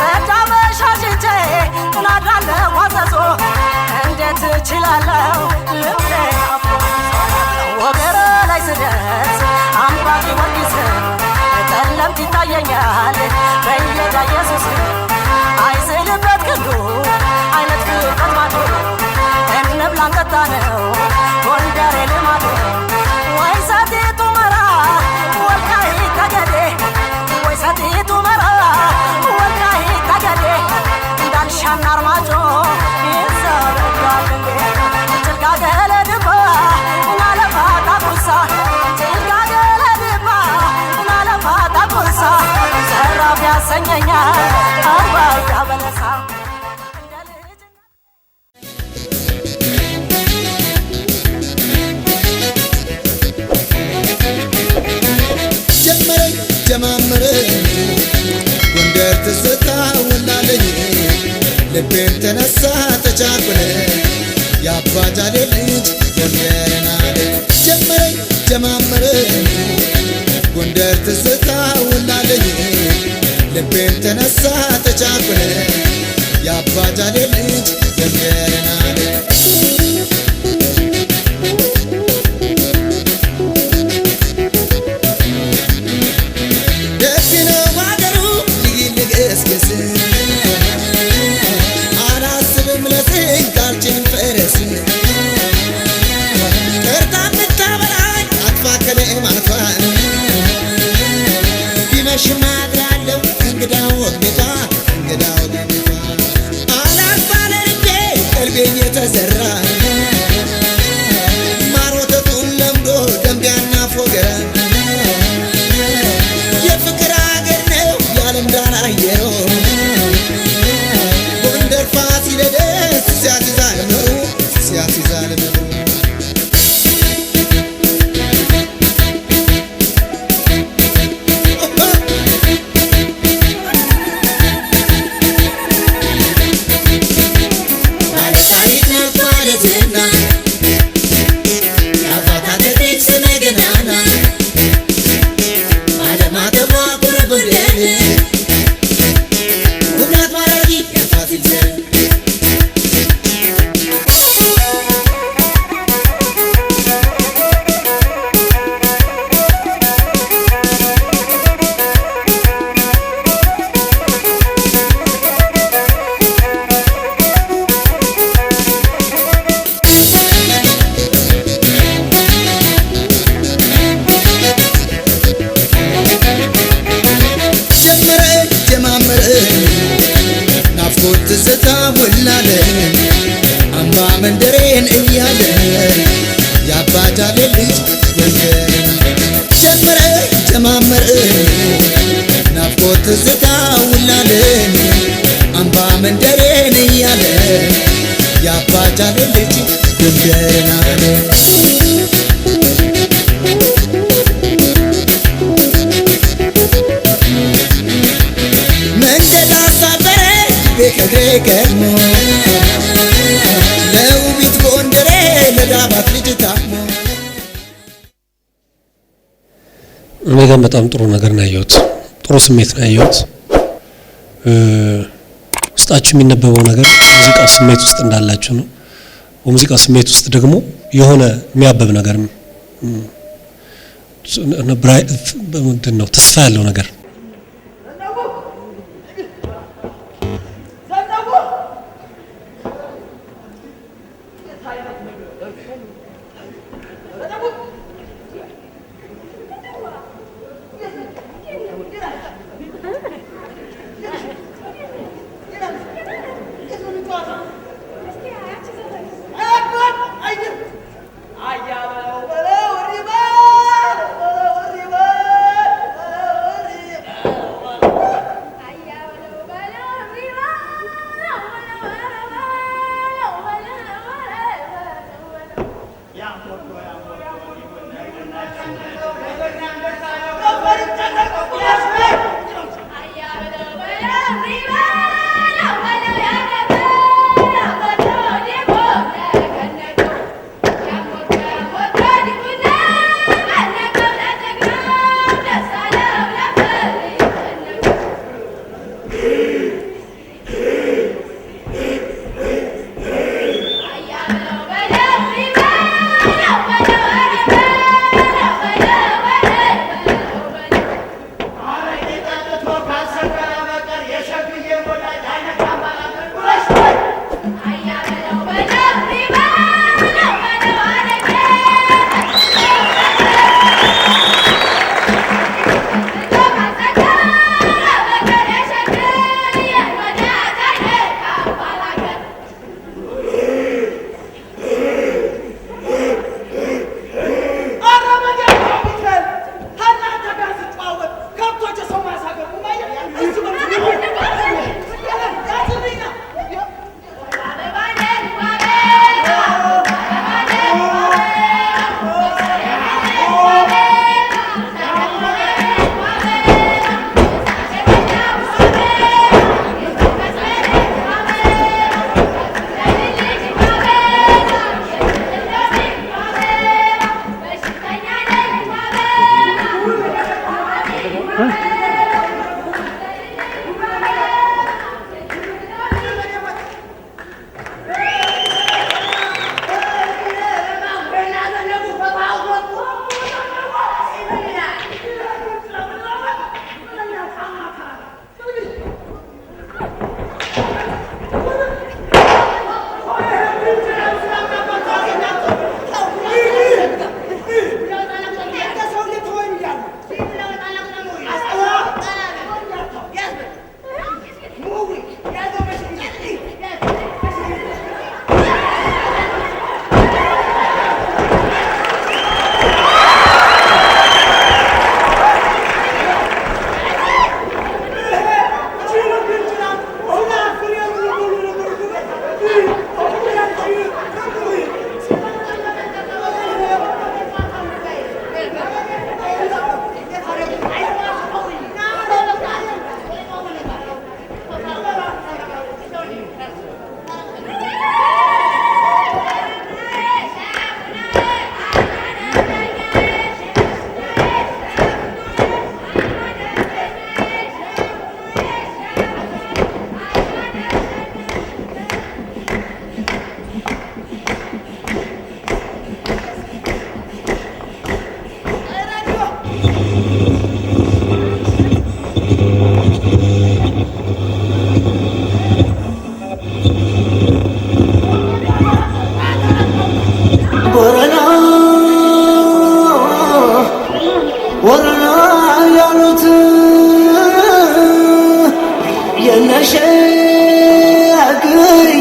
በዳመሻሽቼ እናድራለሁ ዋዘዞ እንዴት እችላለሁ ልቤ ወገረ ላይ ስደርስ አምባጊ ወዲስ ጠለምት ይታየኛል በየዳ ኢየሱስ አይስልበት ክንዱ አይነት ፍቅረት ማዶ እንብላ እንጠጣ ነው ጎንደሬ ልማዶ ወይ ሰቲቱ መራ ወልቃይት ጠገዴ ወይ ሰቲቱ መራ ወልቃይት ጠገዴ እንዳልሻና አርማጮ ይዘረጋል እንዴ ጭልጋ ገለድማ እናለፋ ታቁሳ ጭልጋ ገለድማ እናለፋ ታቁሳ ዘራፍ ያሰኘኛል አርባያ በለሳ ጀማመረ ጎንደር ትዝታ ወላለኝ ልቤም ተነሳ ተቻኩለ ያባጃሌ ልጅ ጀመረናለ ጀማመረ ጎንደር ትዝታ ወላለኝ ልቤም ተነሳ ተቻኩለ ያባጃሌ ልጅ ጀመረናለ አላስብም ለስኝ ካልችን ፈረስ ቀርታ ምታበላኝ አትፋከለ ማቷን ቢመሽም አድራለሁ እንግዳ ወግቷ አላስባለ ልቤ ቀልቤን የተዘራ ማር ወተቱን ለምዶ ደንቢያና ፎገራ የፍቅር አገር ነው ያለም ዳር አየረው ጎንደር ፋሲለደስ ሲያስይዛል ምሩ ባለታሪክ ነው ማለትና የአባታት ቤት ስመገናና ባለማተቧ ጉረጉንደን ውብናት ማራኪ የፋሲል ዘር ጀማመረ ናፍቆት ትዝታ ወላለን አምባ መንደሬን እያለ ያባጃሌ ልጅ ጎንደር ጀማመረ ናፍቆት ትዝታ ወላለን አምባ መንደሬን እያለ ያባጃሌ ልጅ ጎንደር አለ ከግሬ ቀድሞ ለውቢት ጎንደሬ ለዳባት ልጅ ታሞ እኔ ጋር በጣም ጥሩ ነገር ነው ያየሁት። ጥሩ ስሜት ነው ያየሁት። ውስጣችሁ የሚነበበው ነገር ሙዚቃ ስሜት ውስጥ እንዳላችሁ ነው። በሙዚቃ ስሜት ውስጥ ደግሞ የሆነ የሚያበብ ነገር ምንድነው ተስፋ ያለው ነገር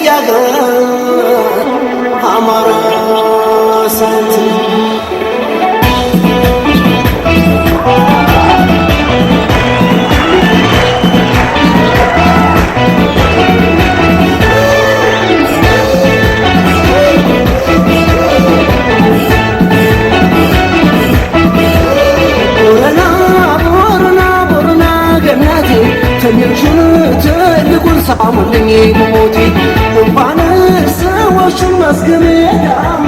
በያገር አማራ ሰንት ሳሙልኝ ሞቴ እንኳን ሰዎችን መስገሜዳም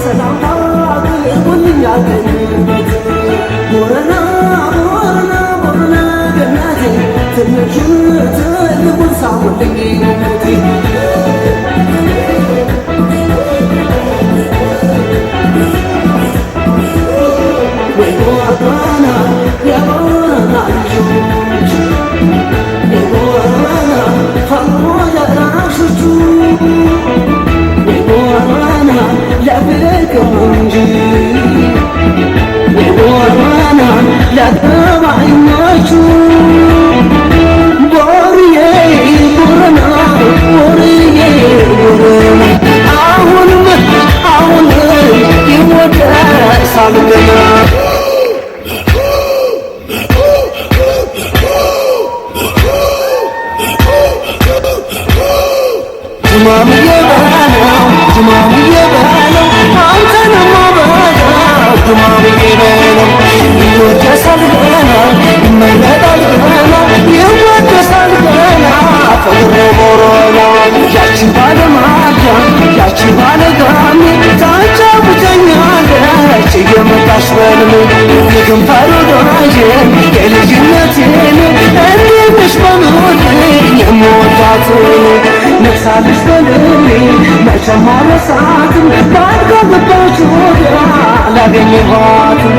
ሰላምታ አቅርቡልኛል ቦረና ቦረና ቦረና ገናቴ ትንሹን ትልቁን ሳሙልኝ ሞቴ ወይ ቦረና የቦረና ልጆች የቦረና ፈሞለራሽቹ የቦረና ለፍቅር እንጂ የቦረና ለጠባይኞቹ ቦርዬ ቦረና ቦርዬ ቦረና አሁንም ይወደሳል ገና ጅማምዬ በለው ጅማምዬ በለው አንተንማ በለው ጅማምዬ በለው ይወደሳል ገና ይመረጣል ገና ይወደሳል ገና ፍቅር ቦረና ያቺ ባለማዳ ያቺ ባለጋሚ ታጫውተኛለች እየመጣች በልሜ የግንባሩ ዶናዬን የልጅነቴን እንዴት ነሽ በሉልኝ የምወዳትን ነግሳለች በልቤ መቼም አልረሳትም ባልገባች ወዲያ አላገኘኋትም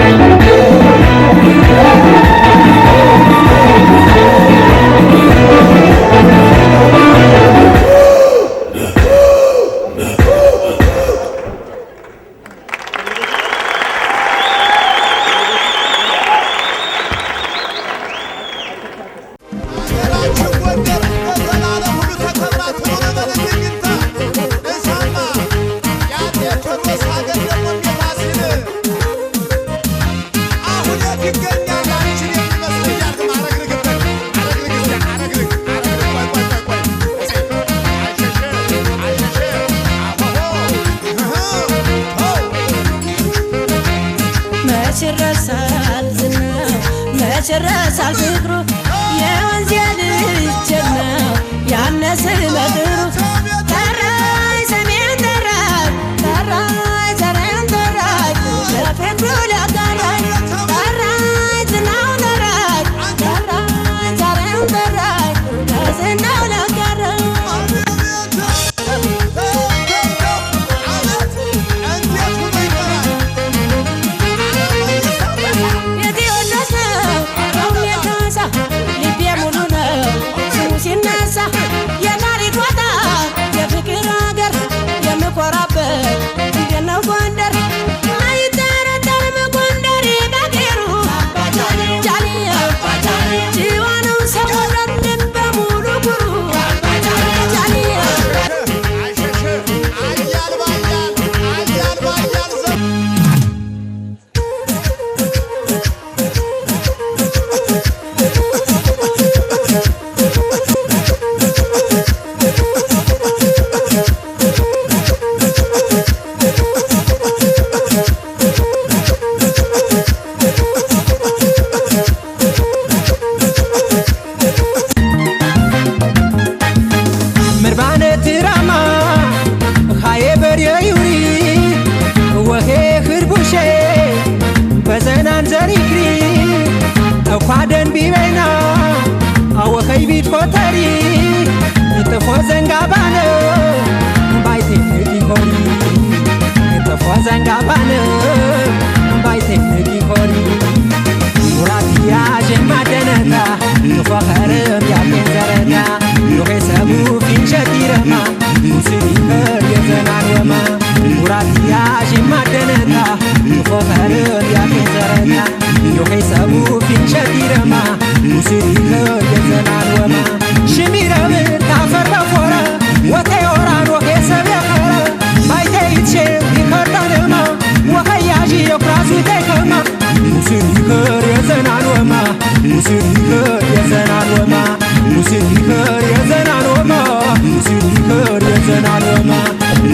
ይረሳል ፍቅሩ የወንዝ ልጅ ጀግናው ያነስ በድሩ ጠራይ ሰሜን ጠራይ ጠራይ ሰሜን ጠራይ ለፍቅሩ ለጠራይ ጠራይ ዝናው ጠራይ ጠራይ ሰሜን ጠራይ ለዝናው ለቀረው የቴዎድሮስ ነው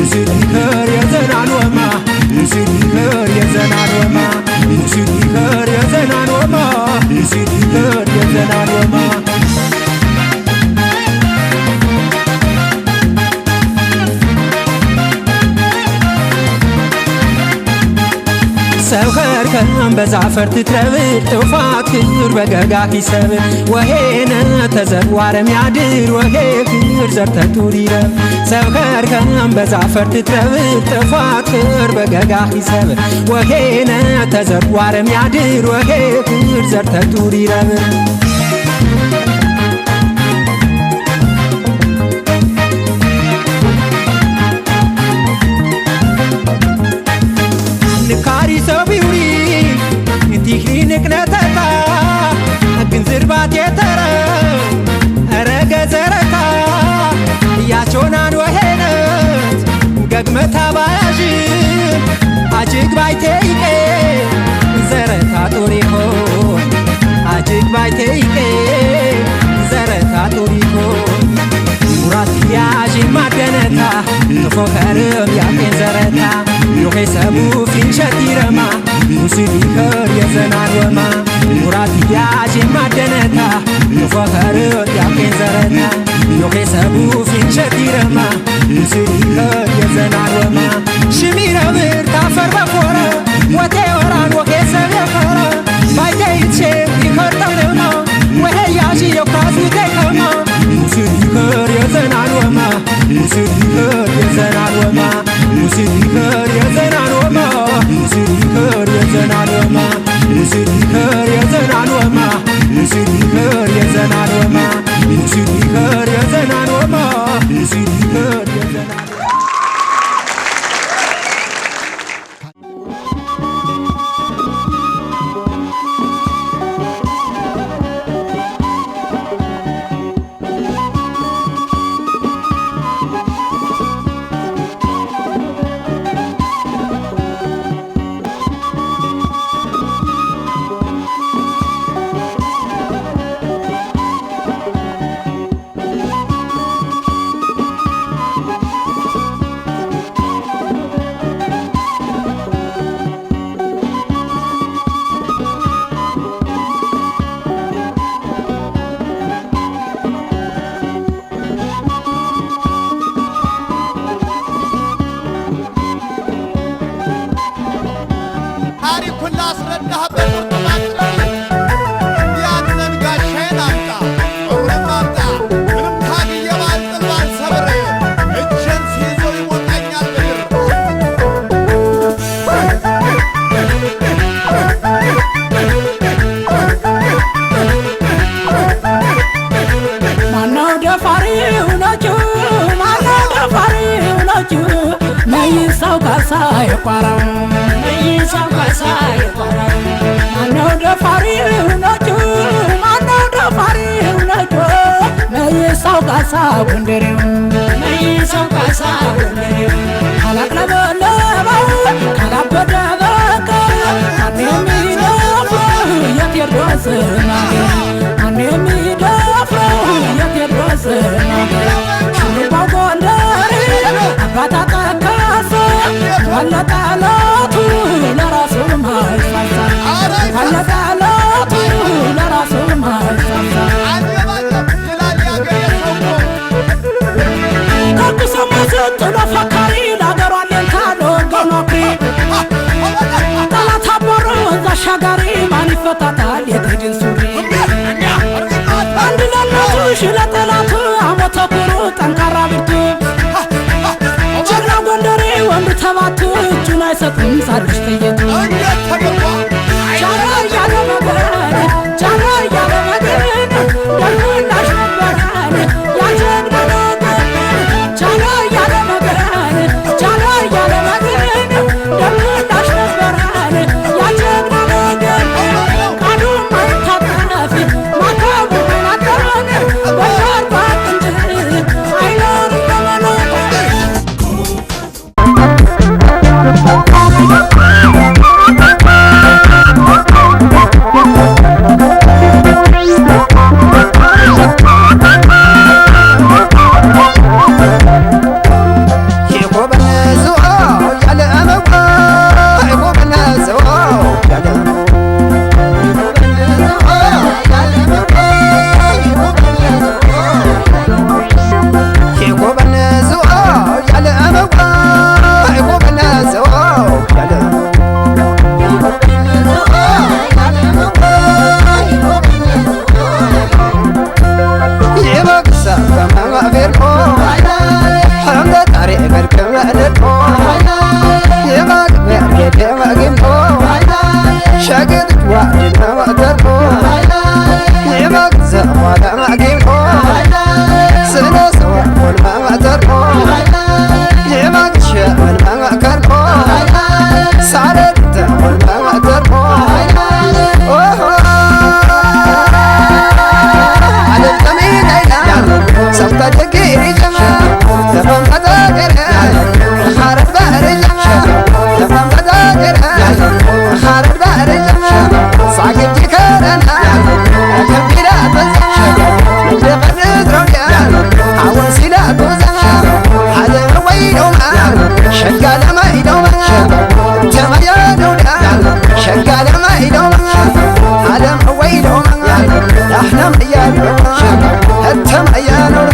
ሙሲዲከር የዘናኖማ ሙሲዲከር የዘናኖማ ሙሲዲከር የዘናኖማ ሙሲዲከር የዘናኖማ ሰብኸር ከም በዛፈር ትትረብር ጥፋት ክር በገጋክ ይሰብር ወሄነ ተዘዋረ ሚያድር ወሄ ክር ዘርተቱር ይረብ ሰብኸር ከም በዛፈር ትትረብር ጥፋት ክር በገጋክ ይሰብር ወሄነ ተዘዋረ ሚያድር ወሄ ክር ዘርተቱር ይረብር ንካሪ ሰቢውሪ እንቲኽሪ ንቅነተታ ግንዝርባት የተረ ረገ ዘረታ እያቾናን ወሄነት ገግመታ ባያዥ አጅግ ባይቴይቄ ዘረታ ጡሪኮ አጅግ ባይቴይቄ ዘረታ ጡሪኮ ሙራት ያዥ ማደነታ ተፎከርም ያቄን ዘረታ ዮኼ ሰቡ ፊንሸት ይረማ ሙሲዲከር የዘናኖማ ሙራት ያዥ ማደነታ ተፎከርም ያቄን ዘረታ ዮኼ ሰቡ ፊንሸት ይረማ ሙሲዲከር የዘናኖማ ሽሚረብር ታፈር በኮረ ወቴ ወራን ወኼ ሰብ የኸረ ባይተይቼ ይኸርጠውንማ ወሄ ያዥ የኳሱ ተከማ ሙሲዲከር የዘናኖማ ሙሲዲከር የዘናኖማ ሙሲዲከር የዘናኖማ ሙሲዲከር የዘናኖማ ሙሲዲከር የዘናኖማ ሙሲዲከር የዘናኖማ ሙሲዲከር የዘናኖማ ሙሲዲከር የዘናኖማ መይሳው ካሳ የቋራው መይሳው ካሳ የቋራው ማነው ደፋሪው ነጩ ማነው ደፋሪው ነጩ መይሳው ካሳ ጎንደሬው መይሳው ካሳ ጎንደሬው ካላቅለበለበው ካላበደ በቀር ማን የሚደፍረው የቴዎድሮስ ነገር ማን የሚደፍረው የቴዎድሮስ ነገር ሽሩባው ጎንደሬ አባታ ጠቀሰ ዋለጠለቱ ለራሱ ማይሳሳ ዋለጠለቱ ለራሱ ማይሳሳ ከኩሰ መሰጥሎ ፈካሪ ለአገሯ ሌንታሎ ጎኖክሪ ጠላት አቦሮ ወንዝ አሻጋሪ ማን ይፈታታል የትግል ሱሪ አንድ ለእናቱ ሽለጠላቱ አሞተ ኩሩ ጠንካራ ብርቱ ጀግና ጎንደሬ ወንድ ተባቱ እጁን አይሰጥም ሳልሽ ጥይቱ ጃራ እያለ መገን ጃራ እያለ መገን ደርናሽ ነበረን ያጀግና ነገር ጃራ እያለ መገን ጃራ እያለ መገን ደርናሽ ነበረን ያጀግና ነገር ቃሉ ማይታጠፍ ማካቡ ማይናጠረን በሻር ባቅንድ አይኖር ለመኖር شغال ما يدوم تميا دودا شغال ما يدوم عالم ويدوم احنا ميا دوم هتم يا دوم